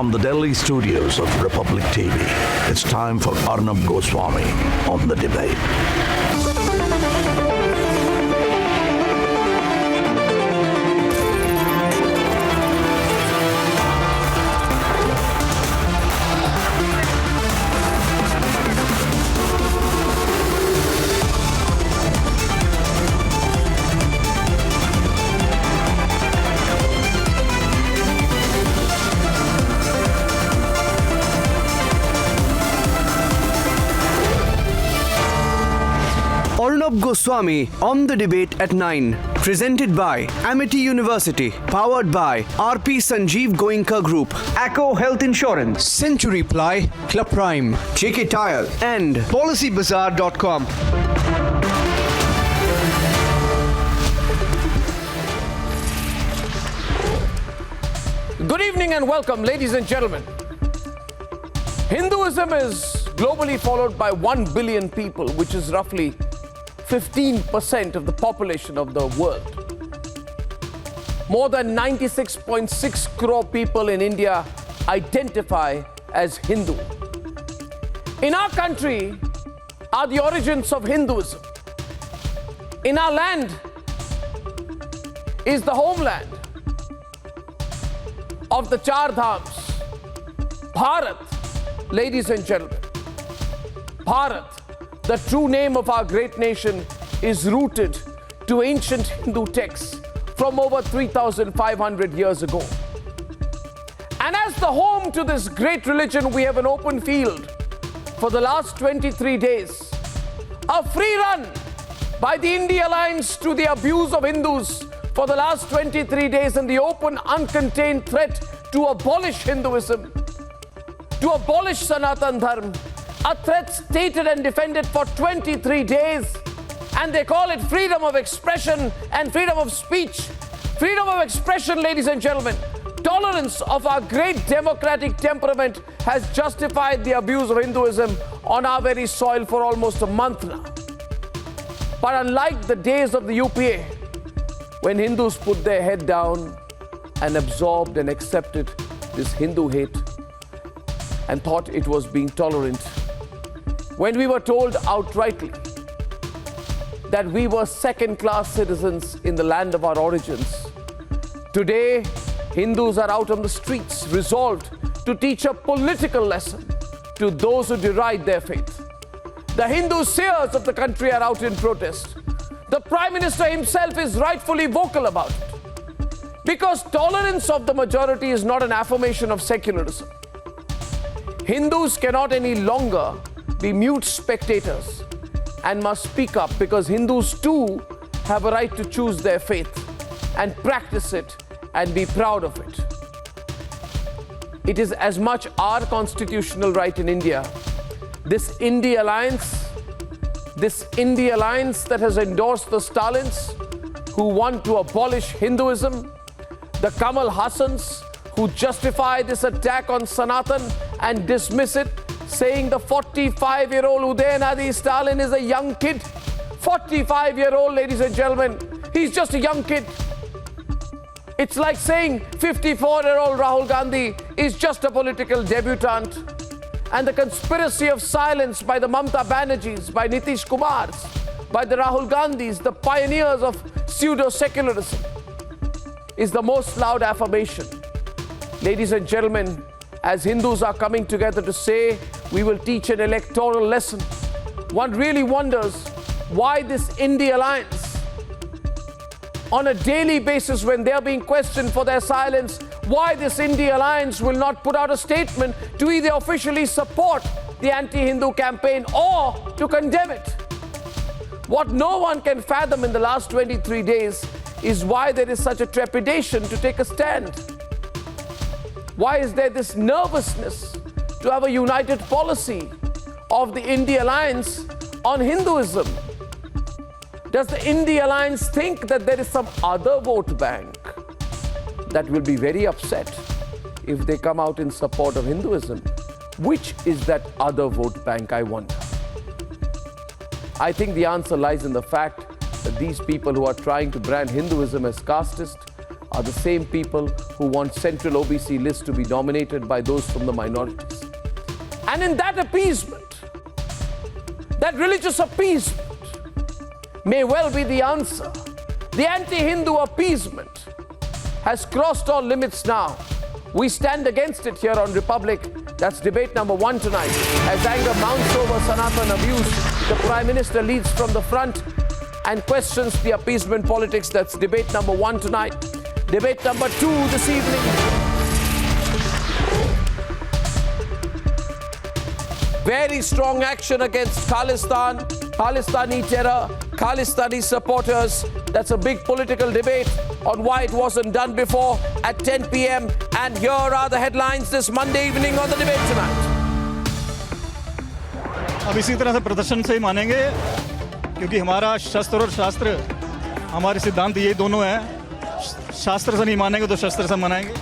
From the Delhi studios of Republic TV, it's time for Arnab Goswami on the debate. Arnab Goswami on the debate at 9. Presented by Amity University. Powered by RP Sanjeev Goenka Group. Acco Health Insurance. Century Ply. Club Prime. JK Tire. And PolicyBazaar.com. Good evening and welcome, ladies and gentlemen. Hinduism is globally followed by 1 billion people, which is roughly 15% of the population of the world. More than 96.6 crore people in India identify as Hindu. In our country are the origins of Hinduism. In our land is the homeland of the Char Dhams. Bharat, ladies and gentlemen, Bharat, the true name of our great nation, is rooted to ancient Hindu texts from over 3,500 years ago. And as the home to this great religion, we have an open field for the last 23 days. A free run by the India Alliance to the abuse of Hindus for the last 23 days, and the open, uncontained threat to abolish Hinduism, to abolish Sanatan Dharma. A threat stated and defended for 23 days. And they call it freedom of expression and freedom of speech. Freedom of expression, ladies and gentlemen. Tolerance of our great democratic temperament has justified the abuse of Hinduism on our very soil for almost a month now. But unlike the days of the UPA, when Hindus put their head down and absorbed and accepted this Hindu hate and thought it was being tolerant, when we were told outrightly that we were second-class citizens in the land of our origins, today Hindus are out on the streets, resolved to teach a political lesson to those who deride their faith. The Hindu seers of the country are out in protest. The Prime Minister himself is rightfully vocal about it. Because tolerance of the majority is not an affirmation of secularism. Hindus cannot any longer be mute spectators and must speak up, because Hindus too have a right to choose their faith and practice it and be proud of it. It is as much our constitutional right in India. This India Alliance that has endorsed the Stalins who want to abolish Hinduism, the Kamal Hassans who justify this attack on Sanatan and dismiss it, saying the 45-year-old Udayanadi Stalin is a young kid. 45-year-old, ladies and gentlemen, he's just a young kid. It's like saying 54-year-old Rahul Gandhi is just a political debutante. And the conspiracy of silence by the Mamata Banerjees, by Nitish Kumars, by the Rahul Gandhis, the pioneers of pseudo-secularism, is the most loud affirmation. Ladies and gentlemen, as Hindus are coming together to say we will teach an electoral lesson, one really wonders why this India Alliance, on a daily basis when they are being questioned for their silence, why this India Alliance will not put out a statement to either officially support the anti-Hindu campaign or to condemn it. What no one can fathom in the last 23 days is why there is such a trepidation to take a stand. Why is there this nervousness to have a united policy of the India Alliance on Hinduism? Does the India Alliance think that there is some other vote bank that will be very upset if they come out in support of Hinduism? Which is that other vote bank, I wonder? I think the answer lies in the fact that these people who are trying to brand Hinduism as casteist are the same people who want central OBC lists to be dominated by those from the minorities. And in that appeasement, that religious appeasement may well be the answer. The anti-Hindu appeasement has crossed all limits now. We stand against it here on Republic. That's debate number 1 tonight. As anger mounts over Sanatan abuse, the Prime Minister leads from the front and questions the appeasement politics. That's debate number 1 tonight. Debate number 2 this evening. Very strong action against Khalistan, Khalistani terror, Khalistani supporters. That's a big political debate on why it wasn't done before at 10 p.m. And here are the headlines this Monday evening on the debate tonight. अब इसी तरह से प्रदर्शन से ही मानेंगे क्योंकि हमारा शस्त्र और शास्त्र हमारे सिद्धांत ये दोनों हैं. शास्त्र से नहीं मानेंगे तो शस्त्र से मनाएंगे.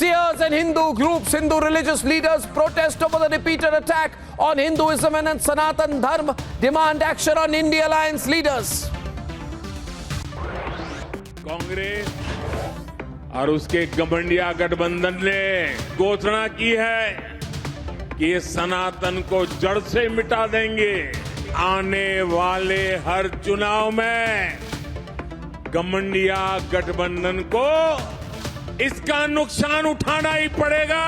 Seers and Hindu groups, Hindu religious leaders protest over the repeated attack on Hinduism and Sanatan Dharma, demand action on India Alliance leaders. Congress और उसके गठबंधन गठबंधन ने घोषणा की है कि ये सनातन को जड़ से मिटा देंगे. आने वाले हर चुनाव में गठबंधन गठबंधन को इसका नुकसान उठाना ही पड़ेगा.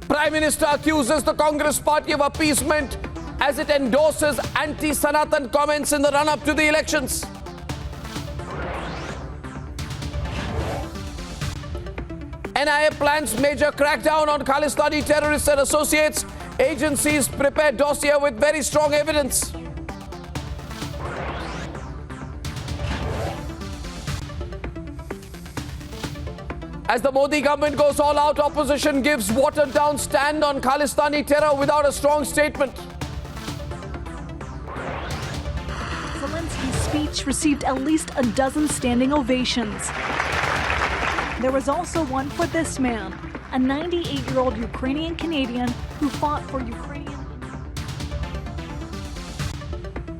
Prime Minister accuses the Congress party of appeasement as it endorses anti-Sanatan comments in the run-up to the elections. NIA plans major crackdown on Khalistani terrorists and associates. Agencies prepare dossier with very strong evidence. As the Modi government goes all out, opposition gives watered down stand on Khalistani terror without a strong statement. Zelensky's speech received at least a dozen standing ovations. There was also one for this man, a 98-year-old Ukrainian Canadian who fought for Ukrainian.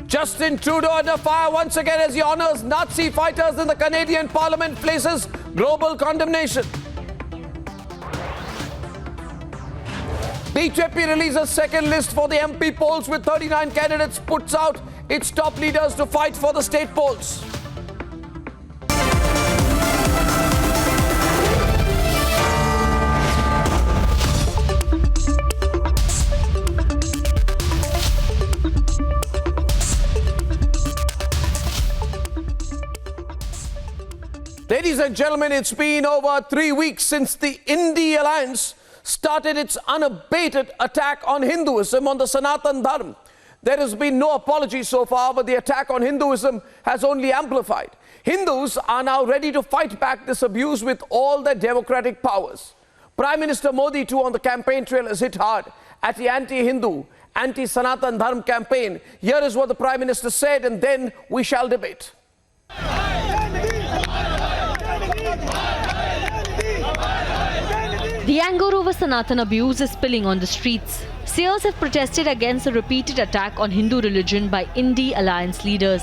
Justin Trudeau under fire once again as he honors Nazi fighters in the Canadian Parliament, faces global condemnation. BJP releases second list for the MP polls with 39 candidates, puts out its top leaders to fight for the state polls. Ladies and gentlemen, it's been over 3 weeks since the India Alliance started its unabated attack on Hinduism, on the Sanatan Dharma. There has been no apology so far, but the attack on Hinduism has only amplified. Hindus are now ready to fight back this abuse with all their democratic powers. Prime Minister Modi, too, on the campaign trail has hit hard at the anti-Hindu, anti-Sanatan Dharma campaign. Here is what the Prime Minister said, and then we shall debate. The anger over Sanatan abuse is spilling on the streets. Seers have protested against the repeated attack on Hindu religion by India Alliance leaders.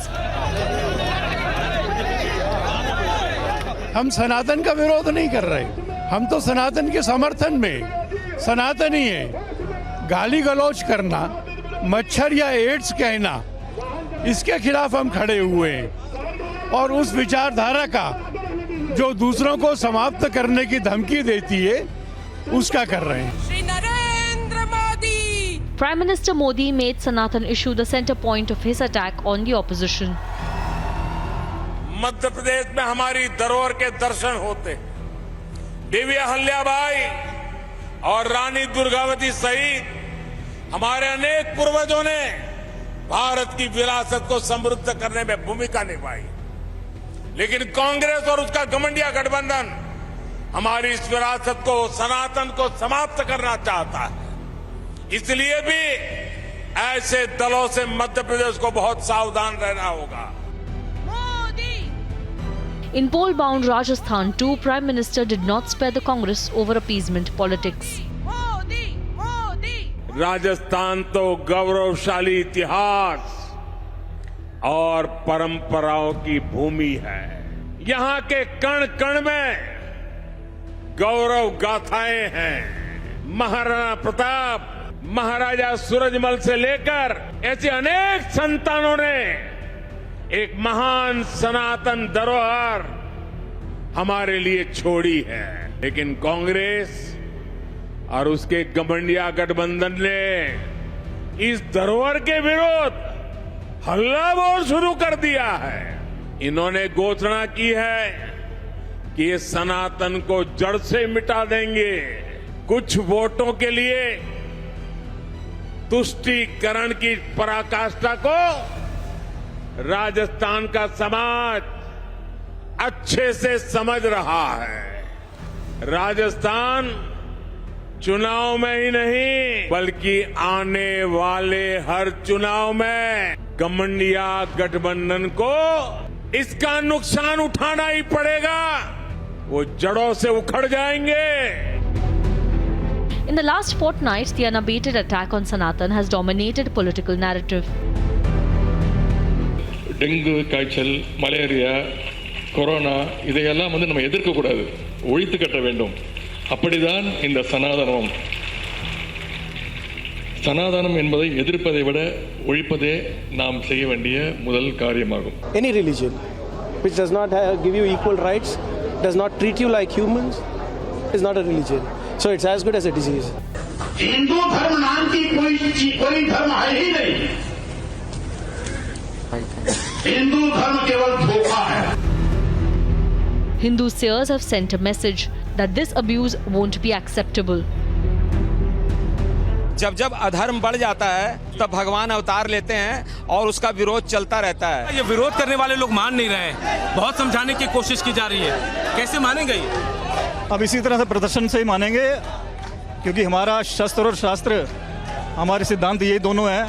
हम सनातन का विरोध नहीं कर रहे, हम तो सनातन के समर्थन में सनातनी है. गाली गलौज करना, मच्छर या एड्स कहना, इसके खिलाफ हम खड़े हुए हैं. और उस विचारधारा का जो दूसरों को समाप्त करने की धमकी देती है, उसका कर रहे हैं. Prime Minister Modi made Sanatan issue the center point of his attack on the opposition. Madhya Pradesh में हमारी धरोहर के दर्शन होते. देवी अहल्याबाई और रानी दुर्गावती सहित हमारे अनेक पूर्वजों ने भारत की विरासत को समृद्ध करने में भूमिका निभाई. लेकिन कांग्रेस और उसका गठबंधन गठबंधन हमारी इस विरासत को, सनातन को समाप्त करना चाहता है. इसलिए भी ऐसे दलों से मध्य प्रदेश को बहुत सावधान रहना होगा. In poll-bound Rajasthan too, Prime Minister did not spare the Congress over appeasement politics. Rajasthan तो गौरवशाली इतिहास और परंपराओं की भूमि है। यहां के कण कण में गौरव गाथाएं हैं। महाराणा प्रताप, महाराजा सूरजमल से लेकर ऐसे अनेक संतानों ने एक महान सनातन धरोहर हमारे लिए छोड़ी है। लेकिन कांग्रेस और उसके घमंडिया गठबंधन ने इस धरोहर के विरुद्ध हल्ला बोल शुरू कर दिया है। इन्होंने घोषणा की है कि ये सनातन को जड़ से मिटा देंगे। कुछ वोटों के लिए तुष्टीकरण की पराकाष्ठा को राजस्थान का समाज अच्छे से समझ रहा है। राजस्थान चुनाव में ही नहीं बल्कि आने वाले हर चुनाव में घमंडिया गठबंधन को इसका नुकसान उठाना ही पड़ेगा। वो जड़ों से उखड़ जाएंगे। In the last fortnight, the unabated attack on Sanatan has dominated political narrative. Dengue காய்ச்சல், மலேரியா, கொரோனா இதையெல்லாம் நம்ம எதிர்க்கக்கூடாது, ஒழித்து கட்ட வேண்டும். அப்படிதான் இந்த சனாதனம். சனாதனம் என்பதை எதிர்ப்பதை விட ஒழிப்பதே நாம் செய்ய வேண்டிய முதல் காரியமாகும். Any religion which does not give you equal rights, does not treat you like humans, is not a religion. So it's as good as a disease. Hindu धर्म नाम की कोई धर्म है ही नहीं। हिंदू धर्म केवल धोखा है। Hindu seers have sent a message that this abuse won't be acceptable. जब जब अधर्म बढ़ जाता है तब भगवान अवतार लेते हैं और उसका विरोध चलता रहता है। ये विरोध करने वाले लोग मान नहीं रहे, बहुत समझाने की कोशिश की जा रही है, कैसे मानेंगे ये? अब इसी तरह से प्रदर्शन से ही मानेंगे, क्योंकि हमारा शस्त्र और शास्त्र, हमारे सिद्धांत ये दोनों हैं।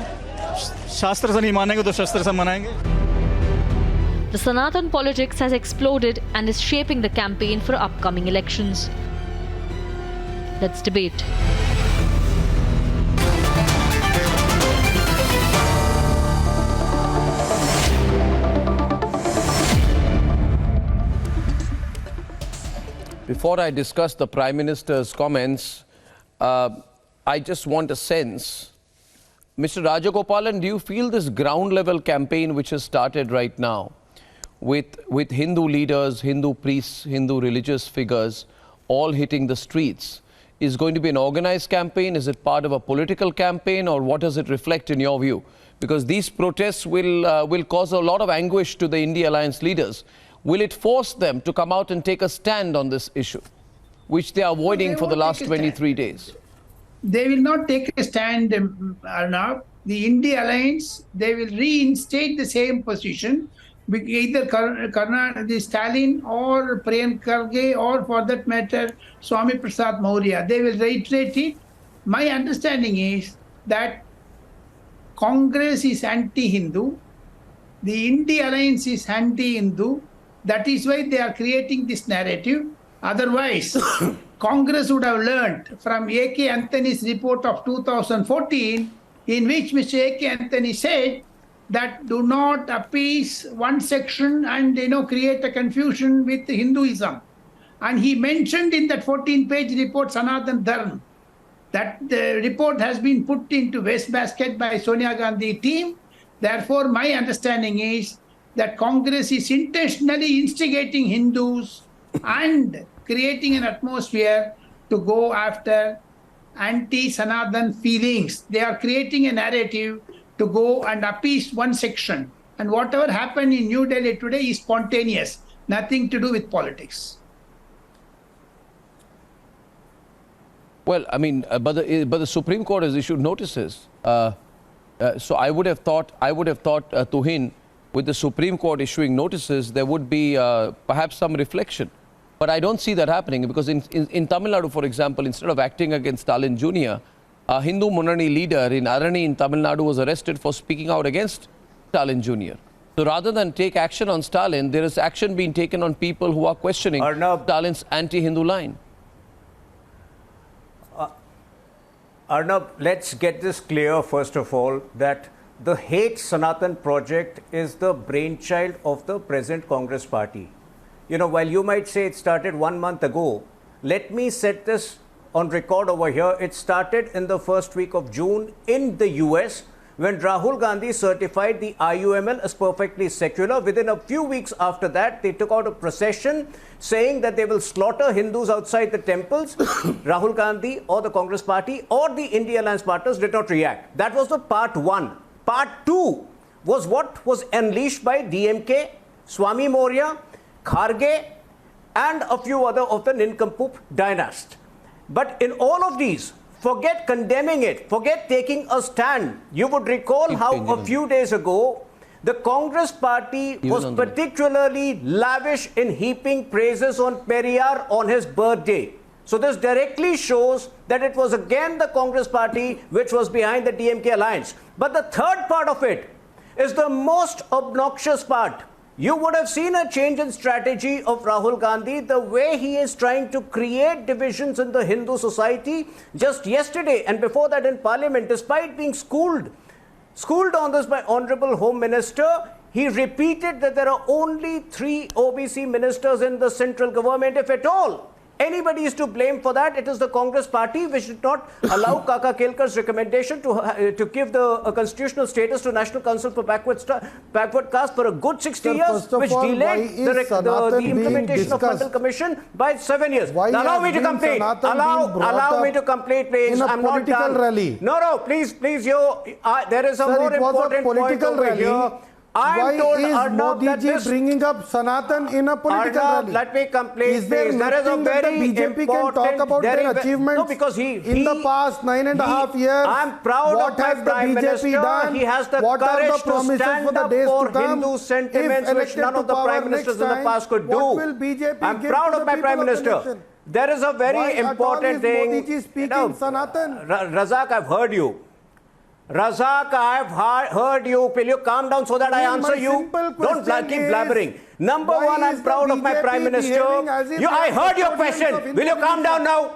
शास्त्र से नहीं मानेंगे तो शस्त्र से मनाएंगे। The Sanatan politics has exploded and is shaping the campaign for upcoming elections. Let's debate. Before I discuss the Prime Minister's comments, I just want a sense. Mr. Rajagopalan, do you feel this ground level campaign which has started right now with Hindu leaders, Hindu priests, Hindu religious figures all hitting the streets is going to be an organized campaign? Is it part of a political campaign, or what does it reflect in your view? Because these protests will cause a lot of anguish to the India Alliance leaders. Will it force them to come out and take a stand on this issue, which they are avoiding for the last 23 days? They will not take a stand, Arnab. The India Alliance, they will reinstate the same position. Either Stalin or Prem Karge, or for that matter, Swami Prasad Maurya, they will reiterate it. My understanding is that Congress is anti-Hindu, the India Alliance is anti-Hindu. That is why they are creating this narrative. Otherwise, Congress would have learned from A.K. Anthony's report of 2014, in which Mr. A.K. Anthony said that do not appease one section and create a confusion with Hinduism. And he mentioned in that 14-page report, Sanatan Dharma, that the report has been put into wastebasket by Sonia Gandhi team. Therefore, my understanding is that Congress is intentionally instigating Hindus and creating an atmosphere to go after anti-Sanatan feelings. They are creating a narrative to go and appease one section. And whatever happened in New Delhi today is spontaneous, nothing to do with politics. Well, I mean, but the Supreme Court has issued notices. So I would have thought, Tuhin, with the Supreme Court issuing notices, there would be perhaps some reflection. But I don't see that happening, because in Tamil Nadu, for example, instead of acting against Stalin Jr., a Hindu Munani leader in Arani in Tamil Nadu was arrested for speaking out against Stalin Jr. So rather than take action on Stalin, there is action being taken on people who are questioning Stalin's anti-Hindu line. Arnab, let's get this clear first of all that the Hate Sanatan project is the brainchild of the present Congress party. You know, while you might say it started 1 month ago, let me set this on record over here. It started in the first week of June in the US when Rahul Gandhi certified the IUML as perfectly secular. Within a few weeks after that, they took out a procession saying that they will slaughter Hindus outside the temples. Rahul Gandhi or the Congress party or the India Alliance partners did not react. That was the part one. Part two was what was unleashed by DMK, Swami Moria, Kharge, and a few other of the nincompoop dynasty. But in all of these, forget condemning it, forget taking a stand. You would recall how a few days ago, the Congress party was particularly lavish in heaping praises on Periyar on his birthday. So this directly shows that it was again the Congress party which was behind the DMK alliance. But the third part of it is the most obnoxious part. You would have seen a change in strategy of Rahul Gandhi, the way he is trying to create divisions in the Hindu society. Just yesterday and before that in Parliament, despite being schooled on this by Honorable Home Minister, he repeated that there are only 3 OBC ministers in the central government, if at all. Anybody is to blame for that. It is the Congress party which did not allow Kaka Kelkar's recommendation to give the constitutional status to National Council for Backward Caste for a good 60 years, which delayed the implementation of Mandal Commission by 7 years. Now, allow me to complete. Allow me to complete, please. I'm not done. Rally. No, please, there is a more important point over here. Why is Modi ji bringing up Sanatan in a political rally? Let me complete. Is there nothing that the BJP can talk about their achievements no, because in the past 9.5 years? I'm proud of my Prime Minister. Done? He has the what courage are the to stand up for Hindu sentiments which none of the Prime Ministers in the past could do. What will BJP I'm give proud to of my Prime Minister. There is a very important thing. Modi ji speaking Sanatan? Razak, I've heard you. Razak, I've heard you. Will you calm down so that I answer you? Don't keep blabbering. Number one, I'm proud of my Prime Minister. I heard your question. Will you calm down now?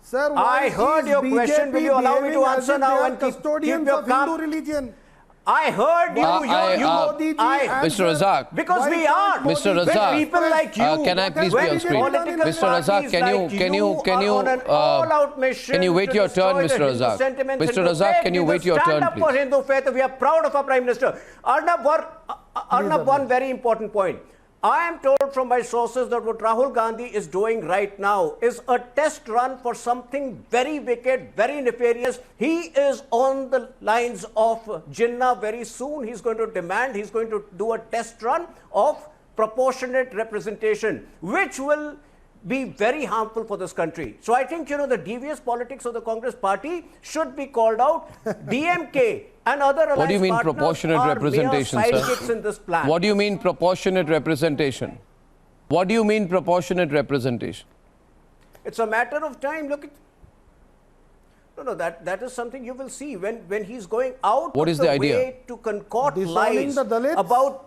Sir, I heard your question. Will you allow me to answer now and keep your calm? Religion? I heard you. Mr. Razak. Because we are. Mr. Razak. People like you. Can I please be on screen? Mr. Razak, can you wait your turn, Mr. Razak? Mr. Razak, can you wait your turn, please? Stand up for Hindu faith. We are proud of our Prime Minister. Arnab, one very important point. I am told from my sources that what Rahul Gandhi is doing right now is a test run for something very wicked, very nefarious. He is on the lines of Jinnah very soon. He's going to do a test run of proportionate representation, which will be very harmful for this country. So I think, the devious politics of the Congress party should be called out. DMK and other alliance What do you mean proportionate representation, sir? In this plan. What do you mean proportionate representation? What do you mean proportionate representation? It's a matter of time. Look at... No, that is something you will see when he's going out what of is the idea? way to concoct lies about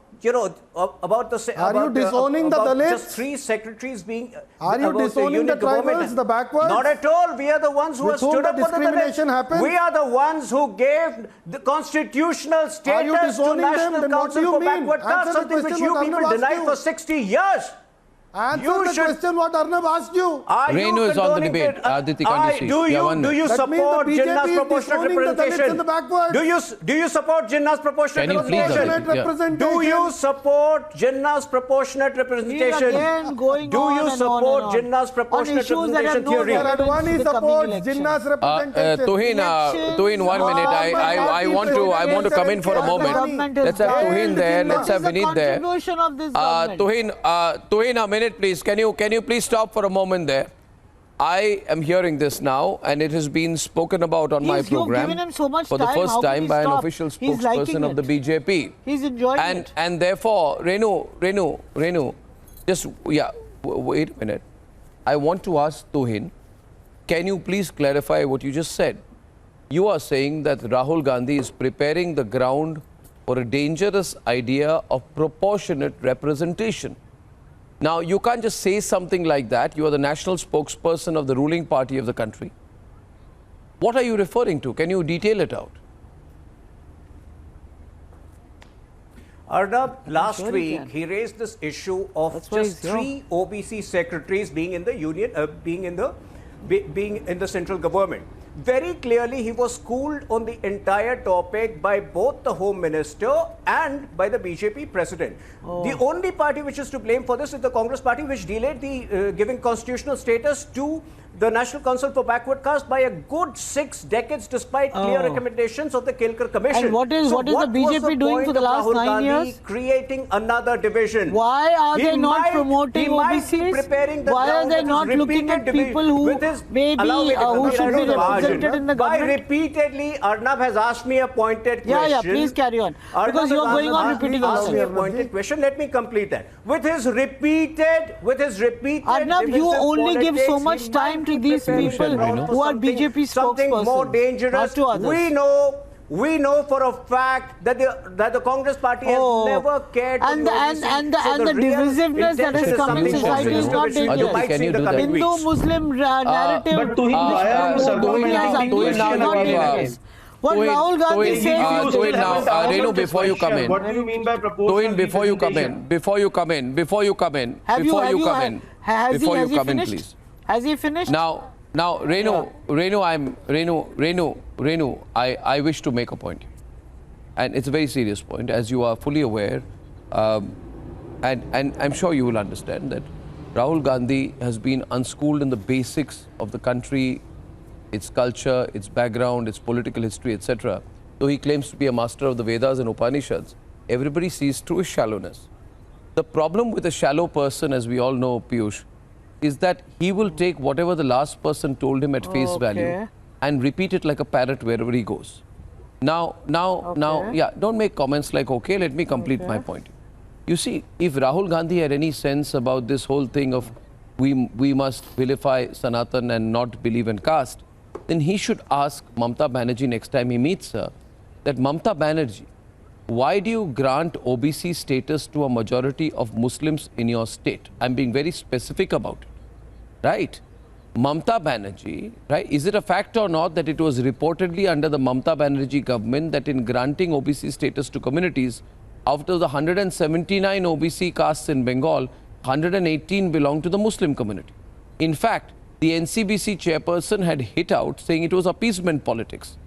about the... Are you disowning the Dalits? Just 3 secretaries being... Are you disowning the tribals, the backwards? Not at all. We are the ones who have stood up for the Dalits. We are the ones who gave the constitutional status to National Council for Backward Caste, something which you people denied for 60 years. Answer the question what Arnab asked you. Renu is on the debate. Aditi, do you support Jinnah's proportional representation? Do you support Jinnah's proportional representation? Do you support Jinnah's proportionate representation? Do you support Jinnah's proportionate representation theory? Advani supports Jinnah's representation. Tuhin, 1 minute. I want to come in for a moment. Let's have Tuhin there. Let's have Vineet there. Tuhin, a minute, please. Can you please stop for a moment there? I am hearing this now, and it has been spoken about on my program for the first time by an official spokesperson of the BJP. He's enjoying it. And therefore, Renu, just wait a minute. I want to ask Tuhin, can you please clarify what you just said? You are saying that Rahul Gandhi is preparing the ground for a dangerous idea of proportionate representation. Now, you can't just say something like that. You are the national spokesperson of the ruling party of the country. What are you referring to? Can you detail it out? Arnab, last week he raised this issue of just 3 OBC secretaries being in the union, being in the central government. Very clearly, he was schooled on the entire topic by both the Home Minister and by the BJP President. The only party which is to blame for this is the Congress Party, which delayed the giving constitutional status to the National Council for Backward Caste by a good 6 decades, despite clear recommendations of the Kelkar Commission. And what is the BJP doing for the last 9 years? Creating another division. Why are they not promoting OBCs? Why are they not looking at people who maybe who should be represented in the government? Why repeatedly Arnab has asked me a pointed question. Yeah, please carry on. Because you are going on repeating yourself. Asked me a pointed question. Let me complete that. With his repeated Arnab, you only give so much time to these people who are BJP spokespersons. Something more dangerous. We know for a fact that the Congress Party has never cared to and the divisiveness that has come in society is not dangerous. Hindu-Muslim narrative what Rahul Gandhi says Renu, before you come in. What do you mean by proposal? Before you come in, please. Has he finished? Now, Renu, I wish to make a point. And it's a very serious point, as you are fully aware. And I'm sure you will understand that Rahul Gandhi has been unschooled in the basics of the country, its culture, its background, its political history, etc. Though he claims to be a master of the Vedas and Upanishads, everybody sees through his shallowness. The problem with a shallow person, as we all know, Piyush, is that he will take whatever the last person told him at face value and repeat it like a parrot wherever he goes. Now, don't make comments like, okay, let me complete my point. You see, if Rahul Gandhi had any sense about this whole thing of we must vilify Sanatan and not believe in caste, then he should ask Mamta Banerjee next time he meets her, that Mamta Banerjee, why do you grant OBC status to a majority of Muslims in your state? I'm being very specific about it, right? Mamta Banerjee, right? Is it a fact or not that it was reportedly under the Mamta Banerjee government that in granting OBC status to communities, out of the 179 OBC castes in Bengal, 118 belong to the Muslim community. In fact, the NCBC chairperson had hit out saying it was appeasement politics.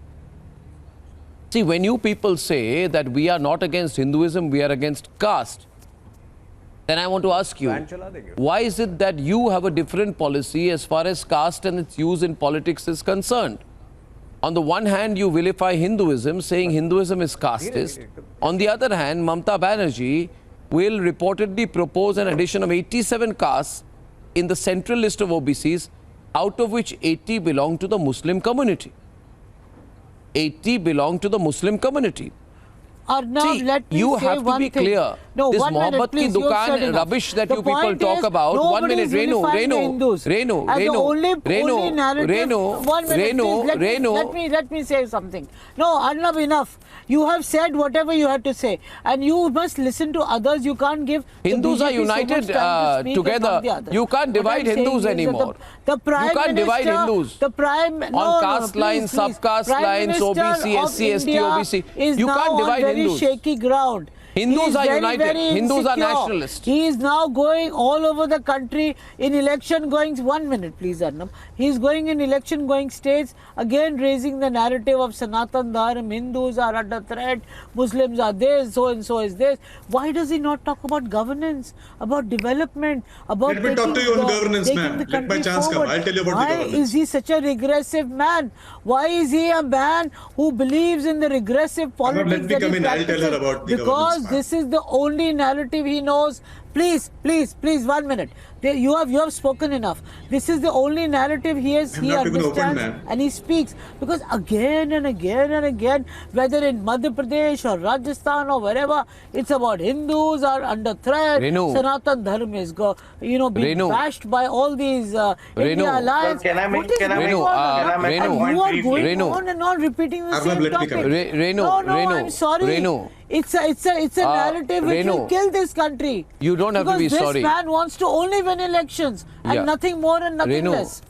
See, when you people say that we are not against Hinduism, we are against caste, then I want to ask you, why is it that you have a different policy as far as caste and its use in politics is concerned? On the one hand, you vilify Hinduism, saying Hinduism is casteist. On the other hand, Mamta Banerjee will reportedly propose an addition of 87 castes in the central list of OBCs, out of which 80 belong to the Muslim community. 80 belong to the Muslim community. Arnab, let me you say have to one be thing. clear. No, this 1 minute, Mohabbat please. ki dukaan rubbish that you people talk about. 1 minute, Renu. Let me say something. No, Arnab, enough. You have said whatever you had to say, and you must listen to others. You can't give Hindus are united together. You can't divide Hindus anymore. The Prime You can't divide Hindus on caste lines, sub-caste lines, OBC, SC, ST, OBC. You can't divide Hindus. Shaky ground. Hindus are united. Hindus are nationalists. He is now going all over the country in election going. 1 minute, please, Arnab. He is going in election going states, again raising the narrative of Sanatan Dharma. Hindus are under threat. Muslims are this. So and so is this. Why does he not talk about governance, about development, about Let me talk to you on governance, ma'am. Let my chance come. I'll tell you about the governance. Why is he such a regressive man? Why is he a man who believes in the regressive politics let me come in. I'll tell her about the governance. This is the only narrative he knows. Please, 1 minute. You have spoken enough. This is the only narrative he understands and he speaks. Because again and again, whether in Madhya Pradesh or Rajasthan or wherever, it's about Hindus are under threat. Sanatan Dharma is being bashed by all these India alliance. Can I make You are going on and on repeating the same topic. No, I'm sorry. It's a narrative which Renu, will kill this country. You don't have to be sorry. Because this man wants to only win elections and nothing more and nothing Renu. less.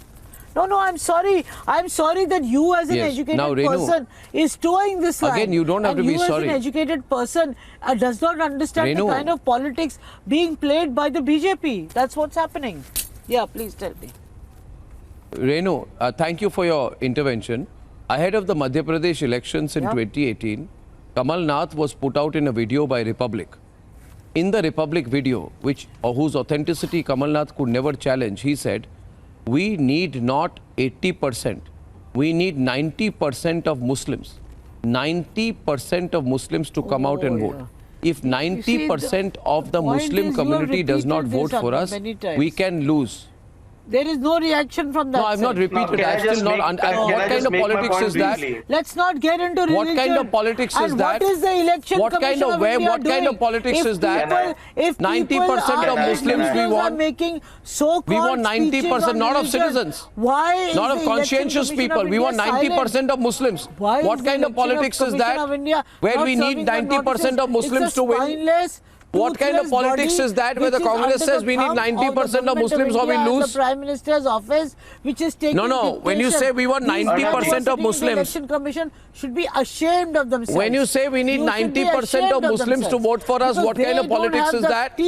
No, I'm sorry. I'm sorry that you as an educated person is towing this line. Again, you don't have to be sorry. You as an educated person does not understand the kind of politics being played by the BJP. That's what's happening. Yeah, please tell me. Renu, thank you for your intervention. Ahead of the Madhya Pradesh elections in 2018, Kamal Nath was put out in a video by Republic. In the Republic video, whose authenticity Kamal Nath could never challenge, he said, we need not 80%, we need 90% of Muslims. 90% of Muslims to come out and vote. If 90% of the Muslim community does not vote for us, we can lose. There is no reaction from that. No, I've not repeated. I'm still not. What kind of politics is that? Let's not get into religion. What kind of politics is that? What is the election commission of India What kind of politics is that? If 90% of Muslims we want. Making so-called we want 90%, not of citizens. Why? Not of conscientious people. We want 90% of Muslims. What kind of politics is that? Where we need 90% of Muslims to win. What kind of politics is that where the Congress says we need 90% of Muslims or we lose? The Prime Minister's office, which is taking No. When you say we want 90% of Muslims, the Election Commission should be ashamed of themselves. When you say we need 90% of Muslims to vote for us, what kind of politics is that?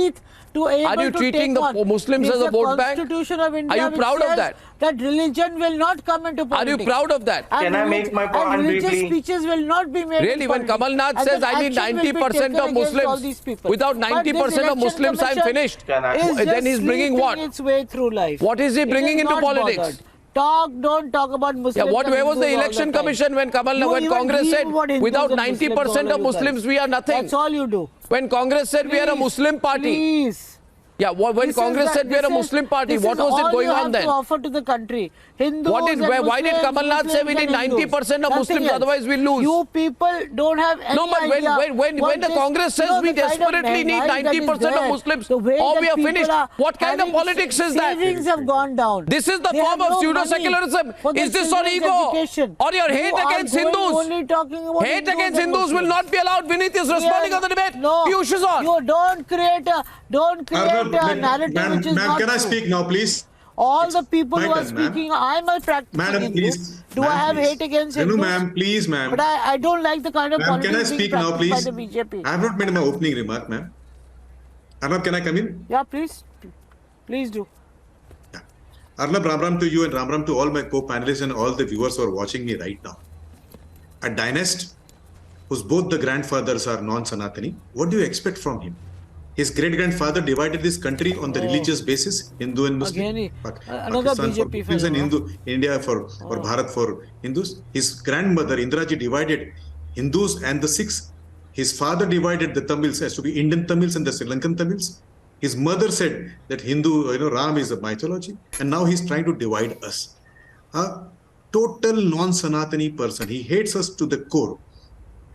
Are you treating the Muslims as a vote bank? Are you proud of that? That religion will not come into politics. Are you proud of that? Can I make my point and religious briefly? speeches will not be made. Really, when Kamal Nath says I need 90% of Muslims, without 90% of Muslims I'm finished, then he's bringing what? Its way through life. What is he bringing into politics? Don't talk about Muslims. Where was the election commission when Congress said without 90% of Muslims we are nothing? That's all you do. When Congress said we are a Muslim party. Please. Yeah, when Congress said we are a Muslim party, what was it going on then? To offer to the country. Hindus why did Kamal Nath say we need 90% of Muslims, otherwise we lose? You people don't have any idea. No, but when the Congress says we desperately need 90% of Muslims or we are finished, what kind of politics is that? Savings have gone down. This is the form of pseudo-secularism. Is this on ego? Or your hate against Hindus? Hate against Hindus will not be allowed. Vineet is responding on the debate. Piyush is on. You don't create a narrative which is not can I true. speak now, please? All the people who are speaking, I'm a practicing Madam, please. Do I have hate against Hindus? No, ma'am, please, ma'am. But I don't like the kind of politics can I speak now, please? by the BJP. I have not made my opening remark, ma'am. Arnab, can I come in? Yeah, please. Please do. Yeah. Arnab, Ram to you and Ram to all my co-panelists and all the viewers who are watching me right now. A dynast whose both the grandfathers are non-Sanatani, what do you expect from him? His great-grandfather divided this country on the religious basis, Hindu and Muslim. Again, another Pakistan for BJP Muslims and Hindu, India for or Bharat for Hindus. His grandmother Indiraji divided Hindus and the Sikhs. His father divided the Tamils as to be Indian Tamils and the Sri Lankan Tamils. His mother said that Ram is a mythology, and now he's trying to divide us. A total non-Sanatani person. He hates us to the core.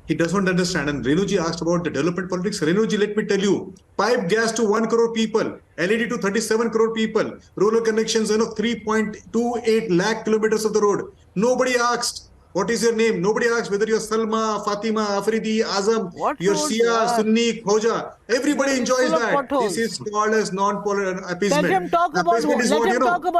He does not understand. And Renuji asked about the development politics. Renuji, let me tell you, pipe gas to 1 crore people, LED to 37 crore people, rural connections, 3.28 lakh kilometers of the road. Nobody asked, what is your name? Nobody asked whether you're Salma, Fatima, Afridi, Azam, you're Shia, Sunni, Khoja. Everybody enjoys that. This is called as non-political appeasement. Let him talk about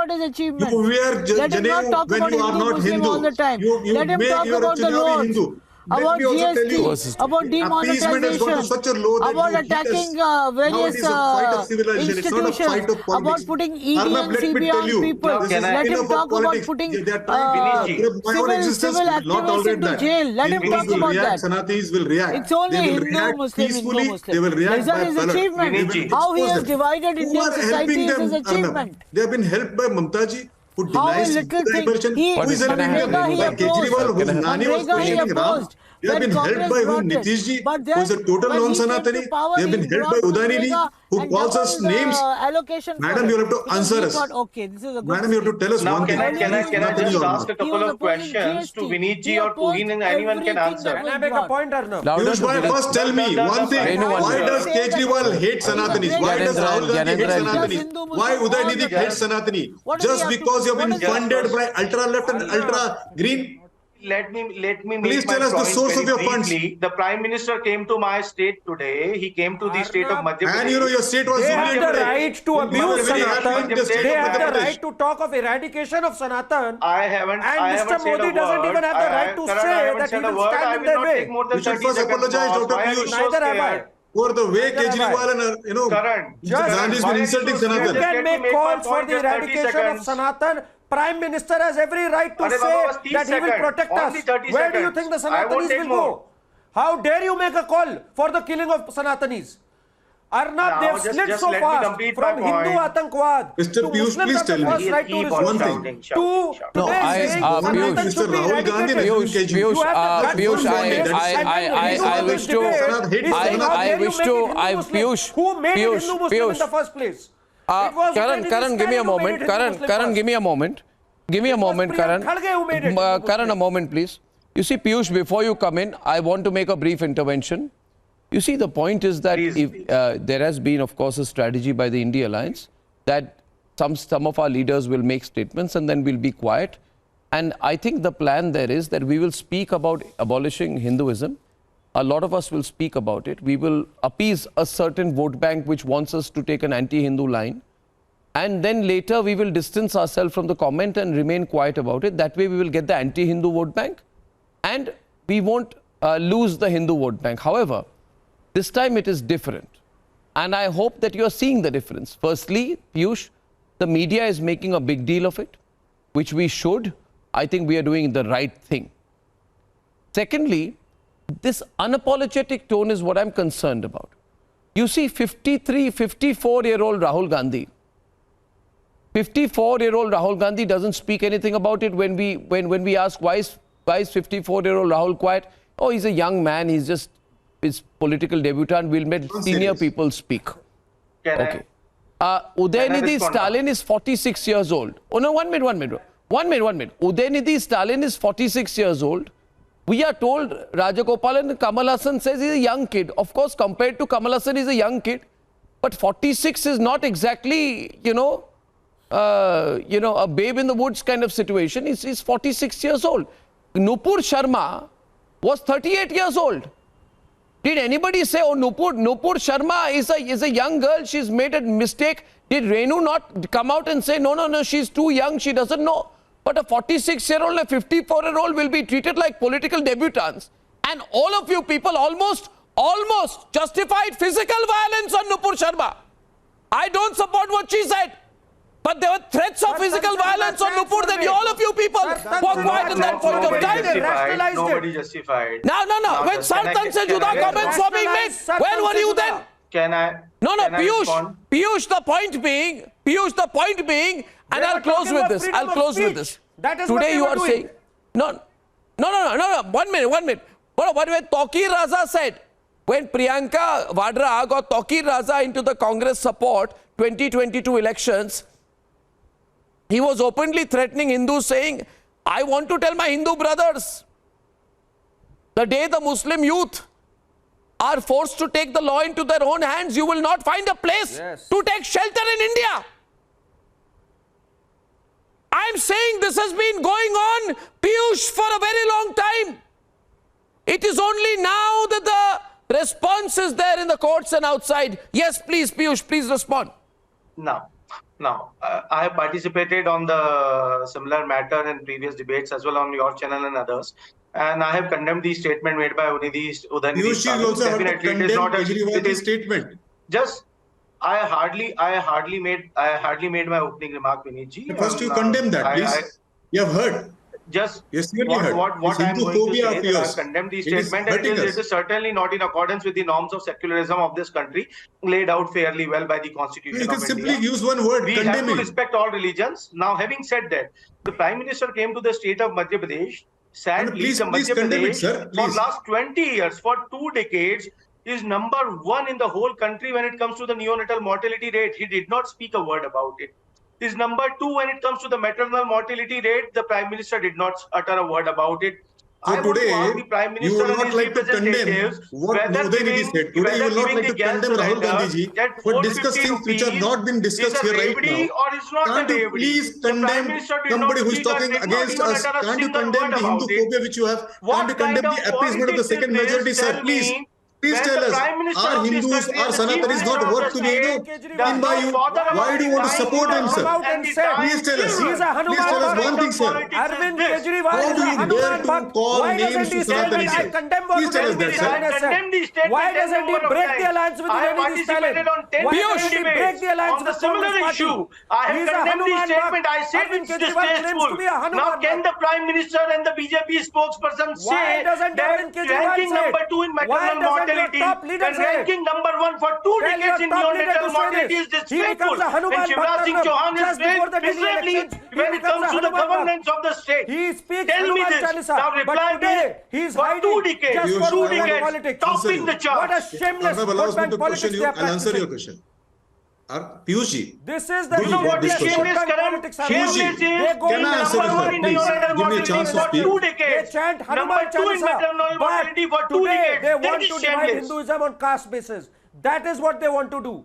his achievements. You wear Janeau when you are not Hindu. All the time. Let him talk about the laws. About GST, about demonetization, about attacking various institutions, about putting ED and CBI on people. Let him talk about putting civil activists into jail. Let him talk about that. Sanatis will react. It's only Hindu, Muslim. They will react by his achievement. How he has divided Indian society is his achievement. They have been helped by Mamtaji, who denies Kejriwal, whose Nani was questioning Ram. They have been helped by whom? Nitishji, who is a total non-Sanatani. They have been helped by Udaynidhi, who calls us names. Madam, you have to answer us. Madam, you have to tell us one thing. Can I just ask a couple of questions to Vineetji or Tuhin, and anyone can answer? Can I make a point, Arnab? Piyush bhai, first tell me one thing. Why does Kejriwal hate Sanatanis? Why does Rahul Gandhi hate Sanatani? Why Udaynidhi hates Sanatani? Just because you have been funded by ultra-left and ultra-green? me Please make my tell us the point source very of your briefly. funds. The Prime Minister came to my state today. He came to the state of Madhya Pradesh. And you know your state was They have union the today. right to You are abuse very happy Sanatan. in the state They of have Madhya the Pradesh. right to talk of eradication of Sanatan. I haven't. And I Mr. haven't said Modi a doesn't word. even have the right to Karan, I say haven't that he said a will word. I stand in will their not way. take more than You should 30 first seconds. apologize, boss. Dr. Why are you Piyush. so Neither have scared? I. For the way Neither have Kejriwal I. and Karan, Gandhi has been insulting You Sanatan. can make calls for point the in 30 eradication of seconds. Sanatan. Prime Minister has every right to Arre say Baba, 30 that he will seconds. protect us. Only 30 Where do you seconds. think the I won't Sanatanis take will more. go? How dare you make a call for the killing of Sanatanis? Arnab, Now, they've slid just so let me fast complete from my Hindu point. Atankwad Mr. to Piyush, Muslims please have the tell me first right to Keep on one resist. thing. To No, today I- saying Piyush, Sanatan Mr. should be Rahul Gandhi eradicated. has been Piyush, You have the guts Piyush, to say this, I- and then when Hindu I Muslims wish to- debate, Sanat he's saying, how I dare you wish make to- it Hindu-Muslim? Piyush, Who made it Piyush, Hindu-Muslim in Piyush. the first place? It was Karan, Udayanidhi give me a Stalin who made moment. it Karan, Hindu-Muslim Karan, first. give me a moment. Give me a moment, Priyank Karan. Kharge who made it Hindu-Muslim. Karan, a moment, please. You see, Piyush, before you come in, I want to make a brief intervention. You see, the point is that Please, if there has been, of course, a strategy by the India Alliance that some of our leaders will make statements and then we'll be quiet. And I think the plan there is that we will speak about abolishing Hinduism. A lot of us will speak about it. We will appease a certain vote bank which wants us to take an anti-Hindu line. And then later we will distance ourselves from the comment and remain quiet about it. That way we will get the anti-Hindu vote bank and we won't lose the Hindu vote bank. However, this time it is different. And I hope that you are seeing the difference. Firstly, Piyush, the media is making a big deal of it, which we should. I think we are doing the right thing. Secondly, this unapologetic tone is what I'm concerned about. You see, 54-year-old Rahul Gandhi. 54-year-old Rahul Gandhi doesn't speak anything about it when we ask why is 54-year-old Rahul quiet? Oh, he's a young man. He's just his political debutant. We'll let senior people speak. Okay. Udayanidhi Stalin is 46 years old. Oh no, one minute. Udayanidhi Stalin is 46 years old. We are told Rajagopalan Kamal Hassan says he's a young kid. Of course, compared to Kamal Hassan, he's a young kid. But 46 is not exactly, a babe in the woods kind of situation. He's 46 years old. Nupur Sharma was 38 years old. Did anybody say, oh, Nupur Sharma is a young girl, she's made a mistake? Did Renu not come out and say, no, she's too young, she doesn't know? But a 46-year-old, a 54-year-old will be treated like political debutants. And all of you people almost justified physical violence on Nupur Sharma. I don't support what she said. But there were threats of physical violence on Nupur that all of you people were quiet at that point of time. Nobody justified. No. When Sanatan said Juda comments were being made, where were you then? Can I? No, can I Piyush, respond? Piyush, the point being, and I'll close with this. That is what Today they you were are doing. saying, no. 1 minute. But what Tokir Raza said, when Priyanka Vadra got Tokir Raza into the Congress support 2022 elections, he was openly threatening Hindus, saying, I want to tell my Hindu brothers, the day the Muslim youth are forced to take the law into their own hands, you will not find a place to take shelter in India. I'm saying this has been going on, Piyush, for a very long time. It is only now that the response is there in the courts and outside. Yes, please, Piyush, please respond. Now, I have participated on the similar matter in previous debates as well on your channel and others. And I have condemned the statement made by Udayanidhi Piyush will also have to Definitely, it is condemn not Kejriwal's statement. Just, I hardly made my opening remark, Vinitji. First, you condemn that, please. You have heard. Just what I am going to say, that I have condemned the It is statement, and hurting it us. is certainly not in accordance with the norms of secularism of this country, laid out fairly well by the Constitution You of can India. simply use one word, We have to condemning. respect all religions. Now, having said that, the Prime Minister came to the state of Madhya Pradesh. Sadly, please Madhya condemn it, Pradesh, sir, for please. last 20 years, for 2 decades, is number 1 in the whole country when it comes to the neonatal mortality rate. He did not speak a word about it. Is number 2 when it comes to the maternal mortality rate. The Prime Minister did not utter a word about it. So today, the Prime you Minister will and not his like to condemn representatives what whether Udaynidhi said. Today, you will not like to condemn Rahul Gandhi ji, but discuss things which have not been discussed here right now. Or it's not Can't a you please condemn somebody who is talking against us? Can't you condemn the Hindu phobia which you have? Can't you condemn the appeasement of the second majority, sir? Please. Please tell us, are Hindus, are Sanatanis not worth to be, in by you? Why do you want to support him, sir? Please tell us. He's a Please tell us one thing, sir. Arvind Kejriwal How is do a you dare Hanuman to Bhakt. call Why names doesn't to he say that Sanatani, I sir? condemn what Please tell us Udaynidhi that, sir. Stalin said? Why doesn't he break the alliance with Udaynidhi Stalin? Why doesn't he break the alliance with Congress Party? I have He's a condemned the Hanuman statement. I Bhakt. said Arvind it's Kejriwal claims distasteful. to be a Hanuman Now, can Bhakt. the Prime Minister and the BJP spokesperson Why say doesn't that Arvind Kejriwal ranking say it? number 2 in Why maternal doesn't your mortality top leader and say it? ranking number 1 for 2 Tell decades your in top leader neonatal to say mortality this. is He disgraceful. becomes a Hanuman And Shivraj Singh Bhakt Chauhan just has before the failed Delhi miserably elections. He when it becomes comes a to the Hanuman Bhakt. governance of the state. He speaks Tell me Hanuman this. Chalisa, Now but reply today me. he's For hiding 2 decades, just for 2 vote bank decades, politics. topping the charts. What a shameless Arnab allows vote me bank to question politics you. they are I'll answer your practicing. question. Piyush ji, This is the Do you know what shameless is shameless, vote bank Karan? politics. Shameless Piyush ji, is They go can I answer number this, one sir? in Please, neonatal give me a chance mortality to for speak. 2 They decades. chant Number Hanuman 2 in Chalisa, maternal but mortality for 2 today decades. they That want is to divide shameless. Hinduism on caste basis. That is what they want to do.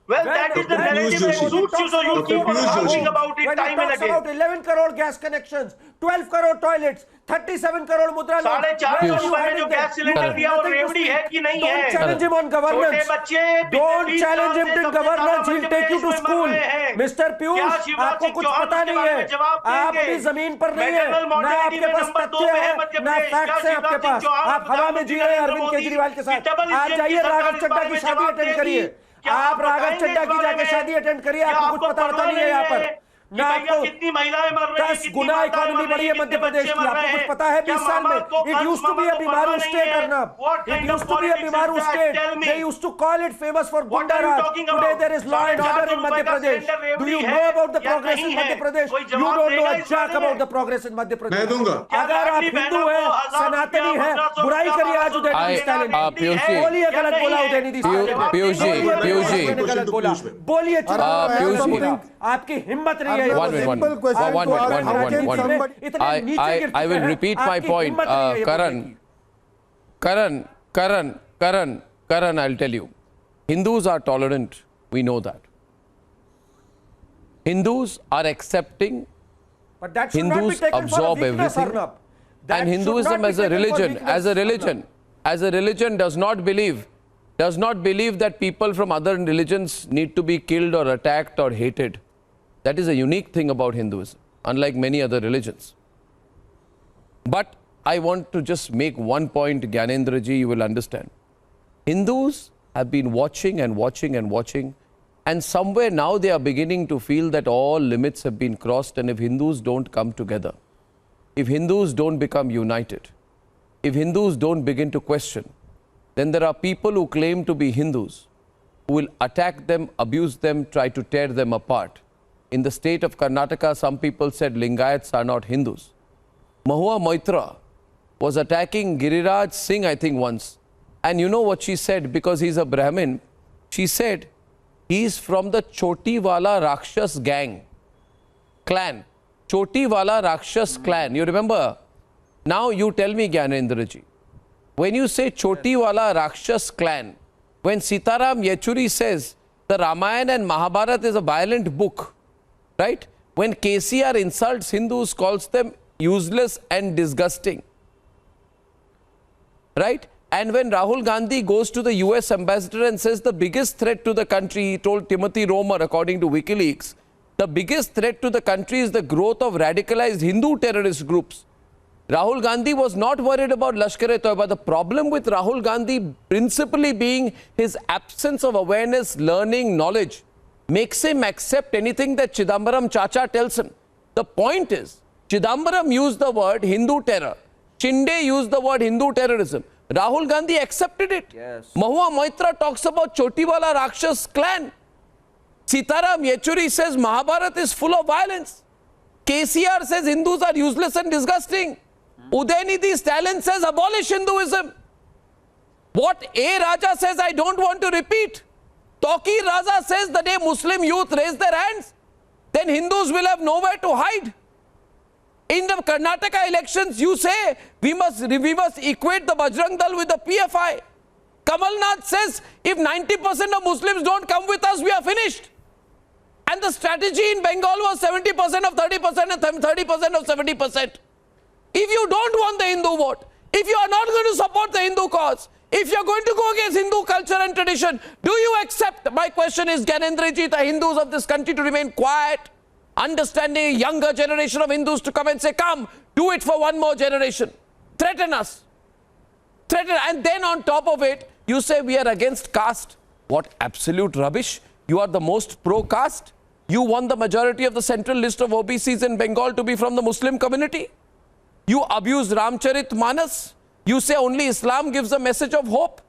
Well, When that is the Dr. narrative Piyush that Joshi. suits you, so you Dr. keep on Piyush talking Joshi. about it When he time and talks again. about 11 crore gas connections, 12 crore toilets, 37 crore mudra loans, 450 where are you रुपए में hiding जो them? Gas You cylinder have दिया वो nothing to रेवड़ी है speak. कि नहीं Don't है? challenge him on governance. छोटे बच्चे Don't 20 challenge साल him से to सबसे governance. ज्यादा He'll बच्चे take you to देश में school. मर रहे हैं। Mr. क्या Piyush, शिवराज आपको सिंह कुछ चौहान पता इसके नहीं बारे है. में जवाब आप देंगे? अपनी जमीन पर नहीं है. मैटरनल ना मॉर्टेलिटी आपके में पास नंबर 2 तथ्य पे है है, मध्य ना प्रदेश। फैक्ट्स क्या है आपके शिवराज सिंह पास. चौहान आप हवा में जी रहे हैं अरविंद मोदी केजरीवाल के साथ. डबल आप इंजन की जाइए सरकार राघव इस चड्ढा बारे की में शादी जवाब अटेंड देगी? करिए. क्या आप राघव बताएंगे चड्ढा इस की बारे जाके में? शादी अटेंड करिए. क्या आपको कुछ पता होता नहीं है यहाँ पर. ना आपको कितनी महिलाएं मर रही हैं, 10 कितनी गुना माताएं इकोनॉमी मर बढ़ी रही है हैं, मध्य कितने प्रदेश बच्चे की. मर आपको रहे कुछ हैं? पता है क्या 20 साल मामा में को इट यूज्ड टू बी मामा अ को बीमारू पता नहीं स्टेट, है? Arnab. What It kind of used to be a politics is BIMARU that? state. Tell me. They used to call it famous for What are you Gunda Raj. talking Today about? there is law and order in 450 Madhya रुपए का Pradesh. Cylinder Do रेवड़ी you है know about the या progress in नहीं Madhya है? Pradesh? कोई You जवाब don't know देगा a इस jack बारे में? about the progress in Madhya Pradesh. मैं दूंगा। अगर आप हिंदू हैं, सनातनी हैं, बुराई करिए आज उदयनिधि स्टालिन. पीयूष जी, बोलिए गलत बोला उदयनिधि स्टालिन. पीयूष जी, पीयूष जी. गलत बोला. बोलिए पीयूष जी. आपकी हिम्मत नहीं है. One minute. I will repeat my point. Karan, I'll tell you. Hindus are tolerant. We know that. Hindus are accepting. But that should not be Hindus taken absorb for a weakness, everything. Arnab. That And should Hinduism not be as a taken for religion, weakness, Arnab. does not believe that people from other religions need to be killed or attacked or hated. That is a unique thing about Hinduism, unlike many other religions. But I want to just make one point, Gyanendraji, you will understand. Hindus have been watching and watching and watching, and somewhere now they are beginning to feel that all limits have been crossed, and if Hindus don't come together, if Hindus don't become united, if Hindus don't begin to question, then there are people who claim to be Hindus who will attack them, abuse them, try to tear them apart. In the state of Karnataka, some people said Lingayats are not Hindus. Mahua Moitra was attacking Giriraj Singh, I think, once. And you know what she said? Because he's a Brahmin, she said, he's from the Chotiwala Rakshas gang, clan. Chotiwala Rakshas clan. You remember? Now you tell me, Gyanendraji, when you say Chotiwala Rakshas clan, when Sitaram Yechuri says the Ramayana and Mahabharata is a violent book, right? When KCR insults Hindus, calls them useless and disgusting, right? And when Rahul Gandhi goes to the US ambassador and says the biggest threat to the country, he told Timothy Romer, according to WikiLeaks, the biggest threat to the country is the growth of radicalized Hindu terrorist groups. Rahul Gandhi was not worried about Lashkar-e-Toiba. The problem with Rahul Gandhi principally being his absence of awareness, learning, knowledge, makes him accept anything that Chidambaram Chacha tells him. The point is, Chidambaram used the word Hindu terror. Shinde used the word Hindu terrorism. Rahul Gandhi accepted it. Yes. Mahua Moitra talks about Chotiwala Rakshas clan. Sitaram Yechuri says Mahabharata is full of violence. KCR says Hindus are useless and disgusting. Udaynidhi Stalin says abolish Hinduism. What A. Raja says, I don't want to repeat. Tawqir Raza says the day Muslim youth raise their hands, then Hindus will have nowhere to hide. In the Karnataka elections, you say we must equate the Bajrang Dal with the PFI. Kamal Nath says if 90% of Muslims don't come with us, we are finished. And the strategy in Bengal was 70% of 30% and 30% of 70%. If you don't want the Hindu vote, if you are not going to support the Hindu cause, if you are going to go against Hindu culture and tradition, do you accept, my question is, Gyanendra-ji, the Hindus of this country to remain quiet, understanding a younger generation of Hindus to come and say, come, do it for one more generation. Threaten us. Threaten, and then on top of it, you say we are against caste. What absolute rubbish. You are the most pro-caste. You want the majority of the central list of OBCs in Bengal to be from the Muslim community. You abuse Ramcharit Manas. You say only Islam gives a message of hope.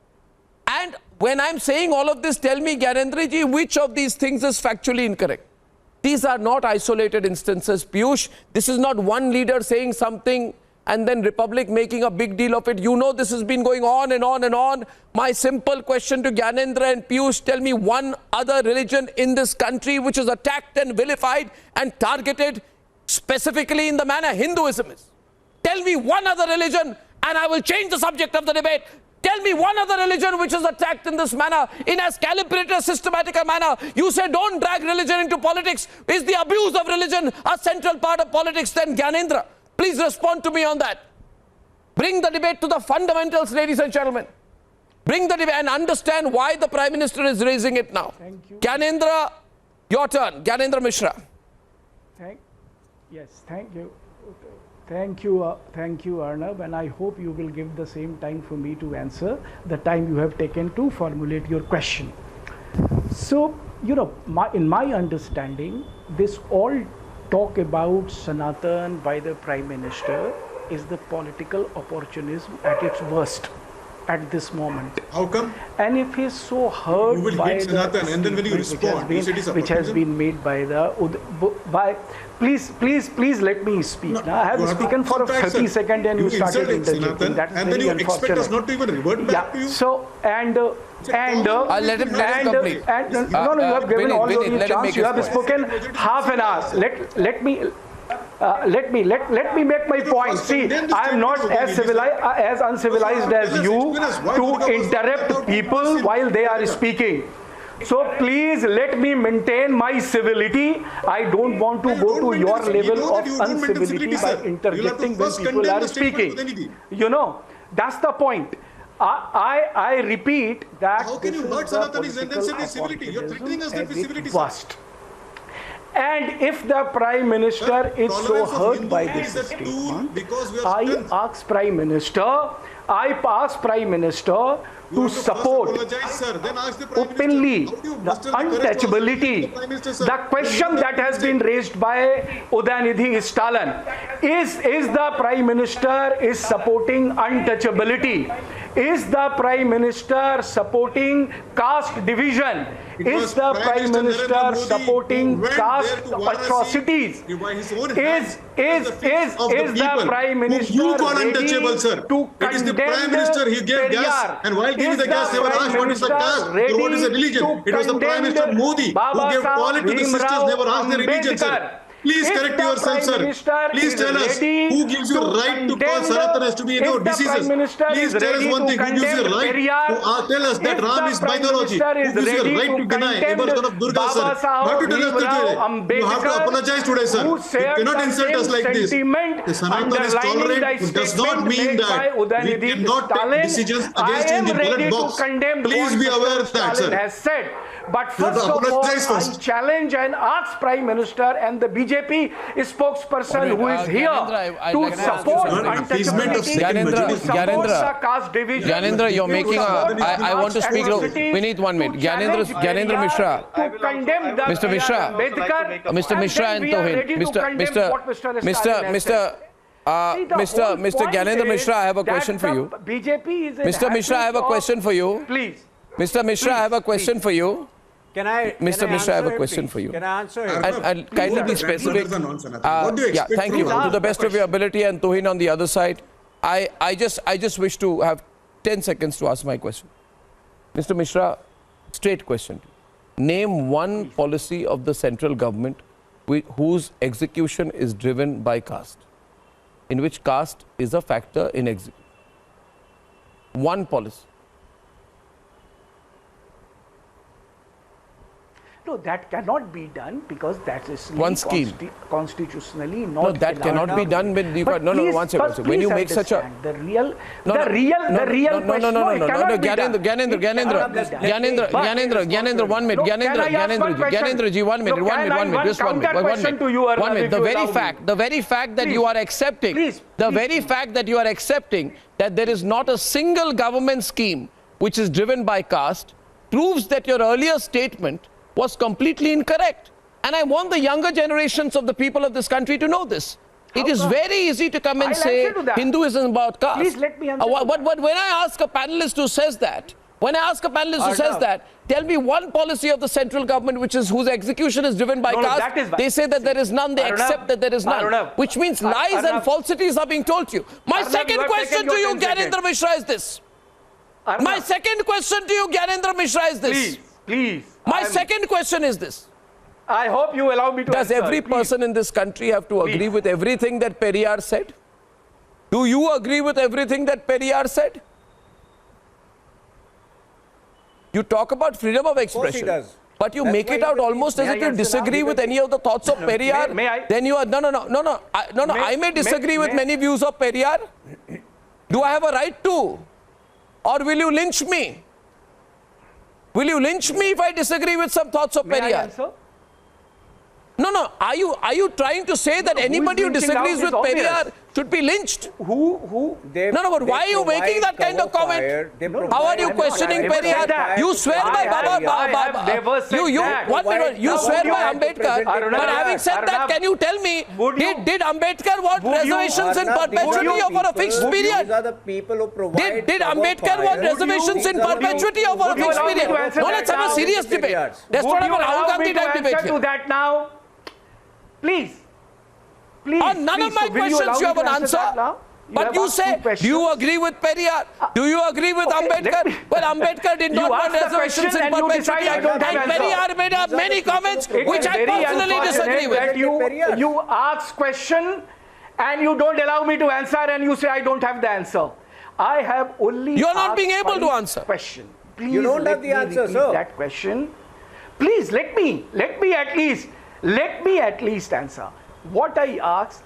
And when I'm saying all of this, tell me, Gyanendra-ji, which of these things is factually incorrect? These are not isolated instances, Piyush. This is not one leader saying something and then Republic making a big deal of it. You know this has been going on and on and on. My simple question to Gyanendra and Piyush, tell me one other religion in this country which is attacked and vilified and targeted specifically in the manner Hinduism is. Tell me one other religion and I will change the subject of the debate. Tell me one other religion which is attacked in this manner, in as calibrated, systematic a manner. You say don't drag religion into politics. Is the abuse of religion a central part of politics? Then Gyanendra, please respond to me on that. Bring the debate to the fundamentals, ladies and gentlemen. Bring the debate and understand why the Prime Minister is raising it now. Thank you. Gyanendra, your turn. Gyanendra Mishra. Thank you. Thank you, Arnab, and I hope you will give the same time for me to answer the time you have taken to formulate your question. So, you know, in my understanding, this all talk about Sanatan by the Prime Minister is the political opportunism at its worst at this moment. How come? And if he's so hurt by the Sanatan, and then when you respond, which has been made by the please let me speak. No, now, I have spoken for 30 seconds and you started interjecting. That is and very then you expect us not to even revert back to you. So let him complete. No, you have given all your chance. You have spoken half an hour. Let me make my point. See, I am not as uncivilized as you to interrupt people while they are speaking. So please let me maintain my civility. I don't want to go to your level of uncivility by interjecting when people are speaking. You know, that's the point. I repeat that. How can you hurt Sanatanis and then say civility? You're threatening us with civility. And if the Prime Minister is so hurt by this statement, I ask Prime Minister to support openly the untouchability. The question that has been raised by Udayanidhi Stalin is the Prime Minister is supporting untouchability? Is the Prime Minister supporting caste division? Is the Prime Minister supporting caste atrocities? Is the Prime Minister you call untouchable, sir? To it is the Prime Minister who gave gas, and while giving the gas, never asked what is the caste or what is the religion. It was the Prime Minister Modi who gave quality to the sisters, never asked their religion, sir. Please correct yourself, sir. Please tell us who gives you right to call Sanatan as to be diseases. Please tell us one thing. Who gives you right to tell us that Ram is mythology? Who gives you a right to deny emergence of Durga, sir? Not to tell us today. You have to apologize today, sir. You cannot insult us like this. The Sanatan is tolerant. It does not mean that we cannot take decisions against you in the ballot box. Please be aware of that, sir. But first of all, I challenge and ask Prime Minister and the BJP spokesperson who is here to support untouchability, to support the caste division. Gyanendra, you're making I want to speak. We need 1 minute. Gyanendra Mishra. Mr. Mishra. Mr. Mishra and Tohin. Mr. Gyanendra Mishra, I have a question for you. Mr. Mishra, I have a question for you. Please. Mr. Mishra, I have a question for you. Mr. Mishra, I have a question for you. Can I answer him? And kindly be specific. Yeah, thank you. To the best of your ability, and Tohin on the other side. I just wish to have 10 seconds to ask my question. Mr. Mishra, straight question. Name one policy of the central government whose execution is driven by caste. in which caste is a factor in execution. One policy. No, that cannot be done because that is one scheme. Constitutionally not. No, that cannot be done when you got, no, one second. When you make such a the real no, question. Gyanendra, 1 minute. Gyanendra ji, 1 minute. Just 1 minute. One minute. The very fact that you are accepting, that there is not a single government scheme which is driven by caste proves that your earlier statement was completely incorrect. And I want the younger generations of the people of this country to know this. It is very easy to come and say Hinduism is about caste. Please let me answer. When I ask a panelist who says that, tell me one policy of the central government whose execution is driven by caste. They say that there is none, they accept that there is none. Which means lies and falsities are being told to you. My second question to you, Gyanendra Mishra, is this. My second question to you, Gyanendra Mishra, is this. Please. My second question is this. I hope you allow me to Does answer. Every person in this country have to agree with everything that Periyar said? Do you agree with everything that Periyar said? You talk about freedom of expression. Of course he does. But you make it out almost as if you disagree with any of the thoughts of Periyar. May I? Then you are I may disagree with many views of Periyar. Do I have a right to? Or will you lynch me? Will you lynch me if I disagree with some thoughts of Periyar? No. Are you trying to say that anybody who disagrees with Periyar should be lynched? Who? But why are you making that kind of comment? How are you questioning Periyar? You swear by Baba. You swear by Ambedkar. But having said that, can you tell me, did Ambedkar want reservations in perpetuity or for a fixed period? Did Ambedkar want reservations in perpetuity or for a fixed period? No, let's have a serious debate. Let's not have a Rahul Gandhi type debate here. To that now, please. On none of my questions you have an answer. But you say, do you agree with Periyar? Do you agree with Ambedkar? Well, Ambedkar did not want reservations in perpetuity. And Periyar made up many comments which I personally disagree with. You ask question and you don't allow me to answer and you say I don't have the answer. I have only You're not being able to answer. Question. Please you don't have the answer, sir. That question. Please let me at least answer. What I asked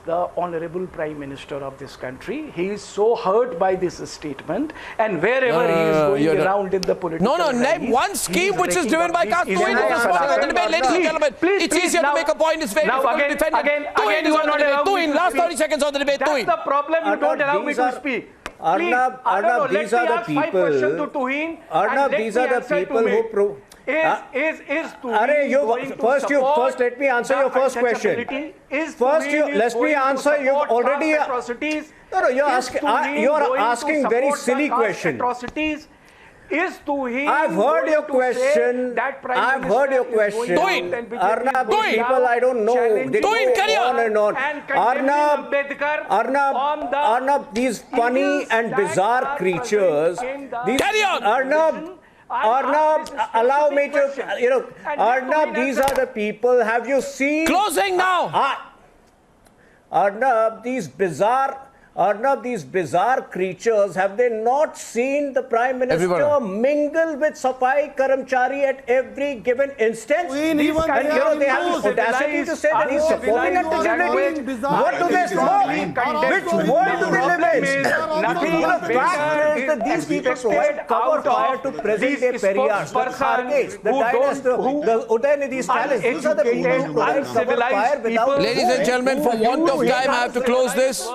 the Honorable Prime Minister of this country. He is so hurt by this statement, and wherever he is going around in the political name one scheme which is driven by caste. Ladies and gentlemen, it's easier to make a point. It's very difficult to defend. Again, you are not allowing me. Last 30 seconds on the debate. That's the problem. You don't allow me to speak. Arnab, these are the people. Arnab, these are the people who First, let me answer your first question. Let me answer. You've already. No, you're asking very silly question. I've heard your question. Arnab, people I don't know. They go on and on. Arnab, these funny and bizarre creatures. Arnab, allow me to, Arnab, these are the people. Have you seen? Closing now. Arnab, these bizarre creatures, have they not seen the Prime Minister mingle with Safai Karamchari at every given instance? They have the audacity to say that he's supporting accessibility. What do they smoke? Which world do they live in? The fact is that these people provide cover fire to present-day Periyars, the Kharges, the Dynasty, the Udayanidhi Stalins. These are the people who provide cover fire without... Ladies and gentlemen, for want of time, I have to close this.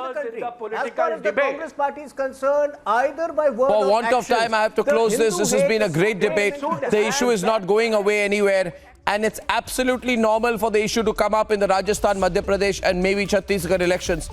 As far as the Congress party is concerned, either by word For or want action, of time, I have to close this. This has been a great debate. The issue is not going away anywhere. And it's absolutely normal for the issue to come up in the Rajasthan, Madhya Pradesh and maybe Chhattisgarh elections.